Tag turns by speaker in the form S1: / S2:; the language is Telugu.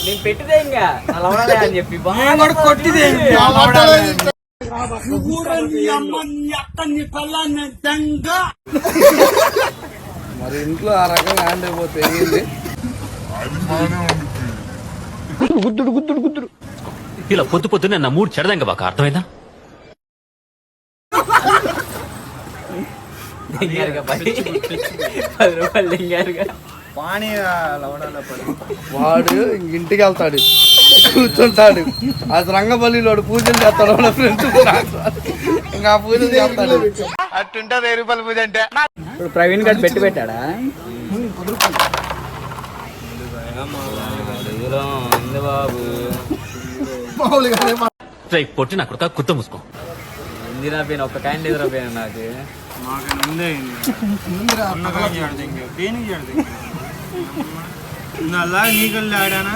S1: నేను పెట్టిదే ఇంకా లవడాలే అని చెప్పి
S2: కొట్టిదే మరి ఇంట్లో ఆ రకంగా హ్యాండ్ అయిపోతే
S3: గుద్దుడు ఇలా పొద్దు పొద్దునే నా మూడు చెడదంగా బాగా అర్థమైందా?
S2: వాడు ఇంటికి వెళ్తాడు, కూర్చుంటాడు. అది రంగబల్లిలో పూజలు చేస్తాడు వాళ్ళ ఫ్రెండ్స్, ఇంకా ఆ పూజలు చేస్తాడు. అట్టుంటే 1000 రూపాయల పూజ అంటే.
S1: ఇప్పుడు ప్రవీణ్ గారు పెట్టాడా? బాబు
S3: పొట్టి నా కొడుక కుత్త మూసుకో.
S1: ఇందిరా పోయిన ఒక్క కాయండి ఎదురా పోయినా నాకు
S4: నీకల్లి ఆడానా